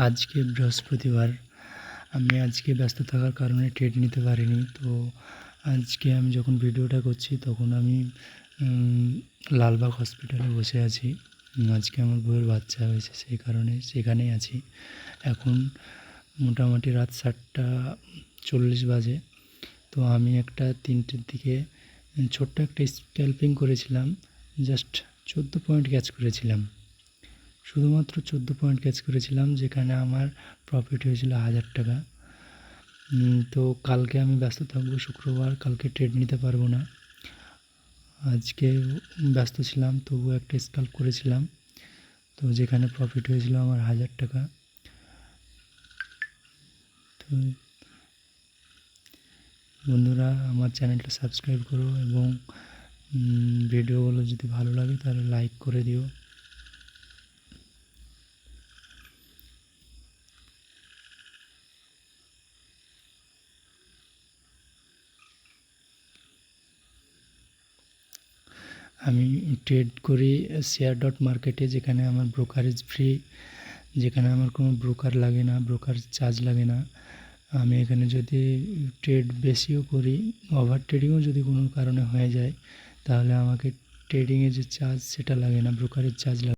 আজকে বৃহস্পতিবার, আমি আজকে ব্যস্ত থাকার কারণে ট্রেড নিতে পারিনি। তো আজকে আমি যখন ভিডিওটা করছি তখন আমি লালবাগ হসপিটালে বসে আছি। আজকে আমার বউয়ের বাচ্চা হয়েছে, সেই কারণে সেখানেই আছি। এখন মোটামুটি রাত 7:40 বাজে। তো আমি একটা 3টের দিকে ছোট্ট একটা স্ক্যাল্পিং করেছিলাম, জাস্ট 14 পয়েন্ট ক্যাচ করেছিলাম। শুধুমাত্র 14 পয়েন্ট ক্যাচ করেছিলাম, যেখানে আমার প্রফিট হয়েছিল 1000 টাকা। তো কালকে আমি ব্যস্ত থাকবো, শুক্রবার, কালকে ট্রেড নিতে পারবো না। আজকে ব্যস্ত ছিলাম, তবু একটা স্ক্যাল্প করেছিলাম, তো যেখানে প্রফিট হয়েছিল আমার 1000 টাকা। তো বন্ধুরা, আমার চ্যানেলটা সাবস্ক্রাইব করো এবং ভিডিওগুলো যদি ভালো লাগে তাহলে লাইক করে দিও। আমি ট্রেড করি শেয়ার.মার্কেটে, যেখানে আমার ব্রোকারেজ ফ্রি, যেখানে আমার কোনো ব্রোকার লাগে না, ব্রোকার চার্জ লাগে না। আমি এখানে যদি ট্রেড বেশিও করি, ওভার ট্রেডিংও যদি কোনো কারণে হয়ে যায়, তাহলে আমাকে ট্রেডিংয়ে যে চার্জ সেটা লাগে না, ব্রোকারেজ চার্জ লাগে।